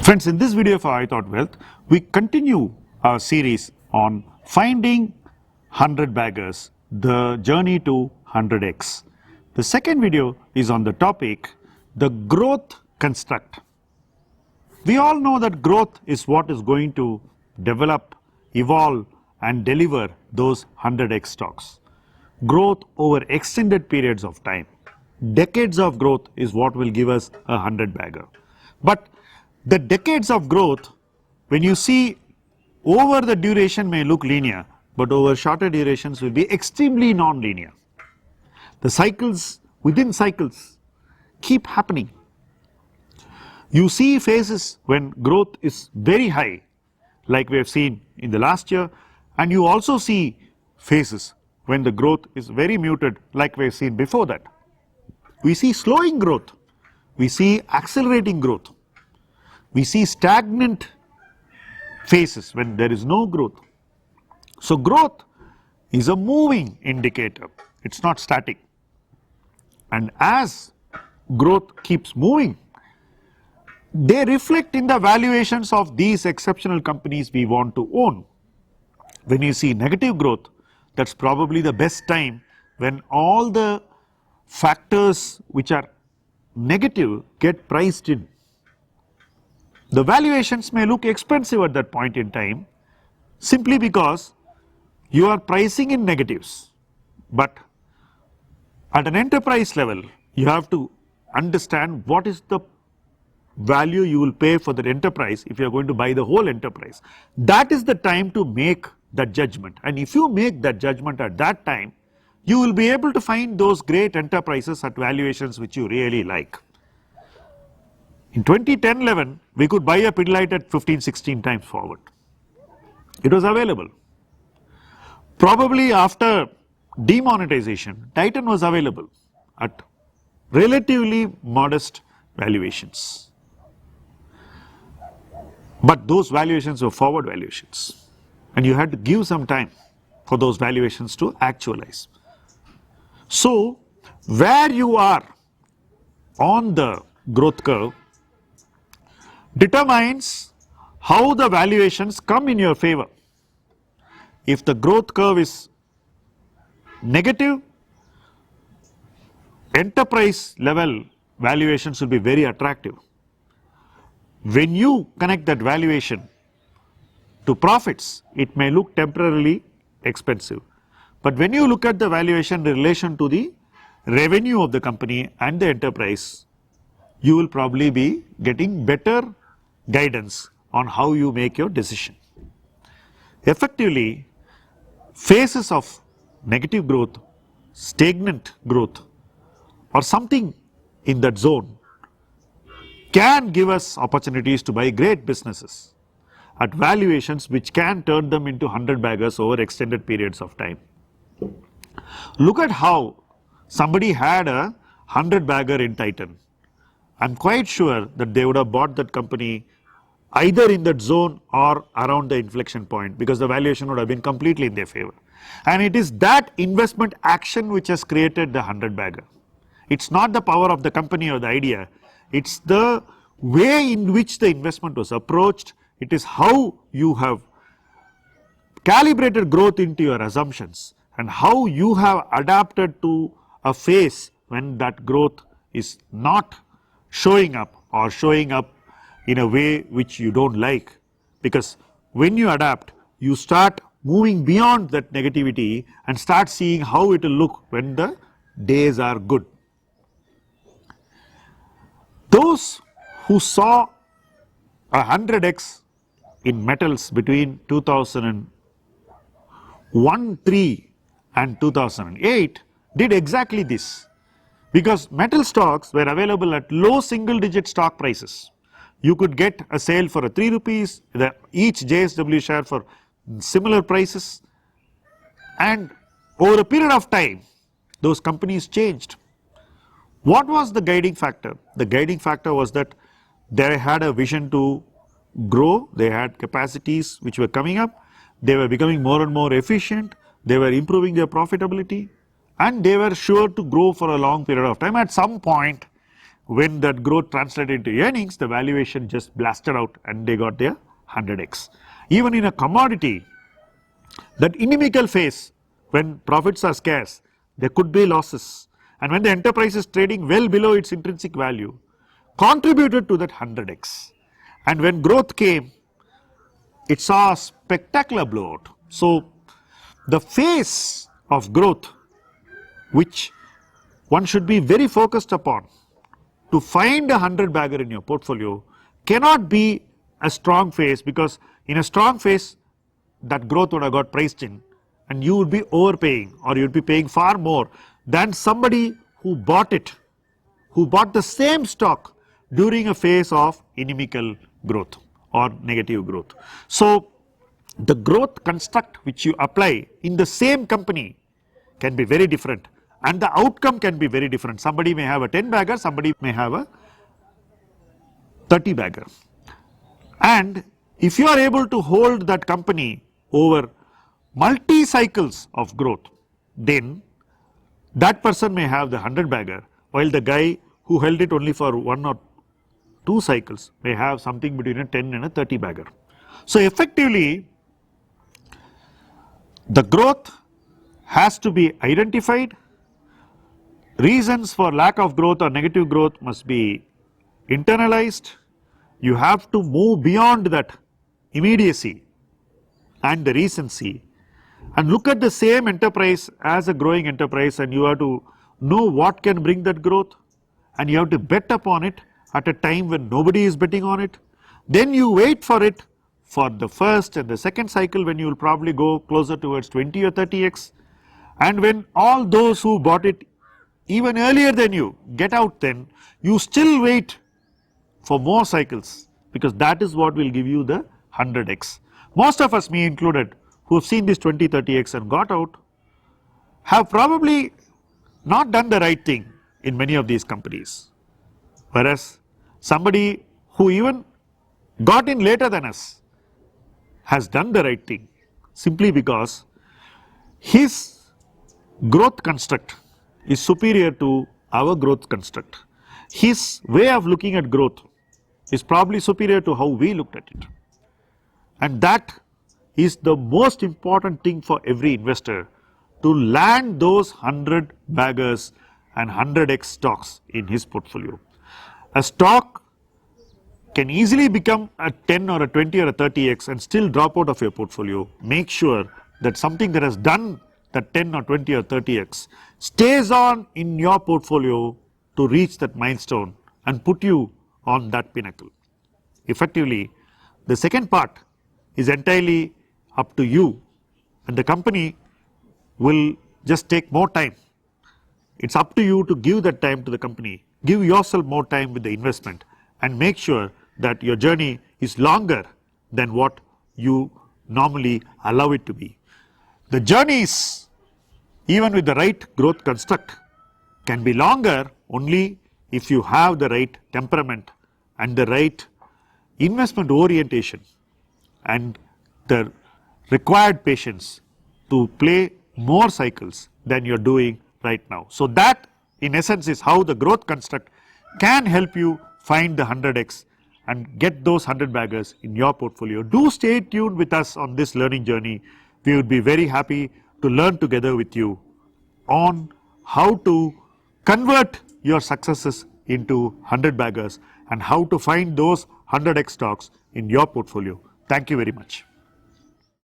Friends, in this video for iThought Wealth, we continue our series on finding 100 baggers, the journey to 100x. The second video is on the topic, the growth construct. We all know that growth is what is going to develop, evolve and deliver those 100x stocks. Growth over extended periods of time. Decades of growth is what will give us a 100 bagger. But the decades of growth, when you see over the duration may look linear, but over shorter durations will be extremely non-linear. The cycles within cycles keep happening. You see phases when growth is very high, like we have seen in the last year, and you also see phases when the growth is very muted, like we have seen before that. We see slowing growth, we see accelerating growth. We see stagnant phases when there is no growth. So growth is a moving indicator, it's not static. And as growth keeps moving, they reflect in the valuations of these exceptional companies we want to own. When you see negative growth, that's probably the best time when all the factors which are negative get priced in. The valuations may look expensive at that point in time simply because you are pricing in negatives, but at an enterprise level you have to understand what is the value you will pay for that enterprise if you are going to buy the whole enterprise. That is the time to make that judgment, and if you make that judgment at that time, you will be able to find those great enterprises at valuations which you really like. In 2010-11, we could buy a Pidilite at 15-16 times forward. It was available. Probably after demonetization, Titan was available at relatively modest valuations. But those valuations were forward valuations, and you had to give some time for those valuations to actualize. So, where you are on the growth curve determines how the valuations come in your favor. If the growth curve is negative, enterprise level valuations will be very attractive. When you connect that valuation to profits, it may look temporarily expensive. But when you look at the valuation in relation to the revenue of the company and the enterprise, you will probably be getting better guidance on how you make your decision. Effectively, phases of negative growth, stagnant growth or something in that zone can give us opportunities to buy great businesses at valuations which can turn them into 100 baggers over extended periods of time. Look at how somebody had a 100 bagger in Titan. I'm quite sure that they would have bought that company either in that zone or around the inflection point, because the valuation would have been completely in their favor. And it is that investment action which has created the 100 bagger. It's not the power of the company or the idea, it's the way in which the investment was approached, it is how you have calibrated growth into your assumptions and how you have adapted to a phase when that growth is not showing up or showing up in a way which you don't like. Because when you adapt, you start moving beyond that negativity and start seeing how it will look when the days are good. Those who saw 100x in metals between 2001-3 and 2008 did exactly this, because metal stocks were available at low single digit stock prices. You could get a sale for 3 rupees, each JSW share for similar prices, and over a period of time those companies changed. What was the guiding factor? The guiding factor was that they had a vision to grow, they had capacities which were coming up, they were becoming more and more efficient, they were improving their profitability, and they were sure to grow for a long period of time. At some point when that growth translated into earnings, the valuation just blasted out and they got their 100x. Even in a commodity, that inimical phase, when profits are scarce, there could be losses, and when the enterprise is trading well below its intrinsic value, contributed to that 100x. And when growth came, it saw a spectacular blowout. So the phase of growth which one should be very focused upon to find a 100 bagger in your portfolio cannot be a strong phase, because in a strong phase that growth would have got priced in and you would be overpaying, or you would be paying far more than somebody who bought it, who bought the same stock during a phase of inimical growth or negative growth. So the growth construct which you apply in the same company can be very different, and the outcome can be very different. Somebody may have a 10 bagger, somebody may have a 30 bagger. And if you are able to hold that company over multi cycles of growth, then that person may have the 100 bagger, while the guy who held it only for 1 or 2 cycles may have something between a 10 and a 30 bagger. So effectively, the growth has to be identified. Reasons for lack of growth or negative growth must be internalized. You have to move beyond that immediacy and the recency and look at the same enterprise as a growing enterprise, and you have to know what can bring that growth, and you have to bet upon it at a time when nobody is betting on it. Then you wait for it for the first and the second cycle, when you will probably go closer towards 20 or 30x, and when all those who bought it even earlier than you get out, then you still wait for more cycles, because that is what will give you the 100x. Most of us, me included, who have seen this 20, 30x and got out, have probably not done the right thing in many of these companies, whereas somebody who even got in later than us has done the right thing simply because his growth construct is superior to our growth construct. His way of looking at growth is probably superior to how we looked at it, and that is the most important thing for every investor, to land those 100 baggers and 100x stocks in his portfolio. A stock can easily become a 10 or a 20 or a 30x and still drop out of your portfolio. Make sure that something that has done that 10 or 20 or 30x stays on in your portfolio to reach that milestone and put you on that pinnacle. Effectively, the second part is entirely up to you, and the company will just take more time. It's up to you to give that time to the company. Give yourself more time with the investment and make sure that your journey is longer than what you normally allow it to be. The journeys, even with the right growth construct, can be longer only if you have the right temperament and the right investment orientation and the required patience to play more cycles than you're doing right now. So that in essence is how the growth construct can help you find the 100x and get those 100 baggers in your portfolio. Do stay tuned with us on this learning journey. We would be very happy to learn together with you on how to convert your successes into 100 baggers and how to find those 100x stocks in your portfolio. Thank you very much.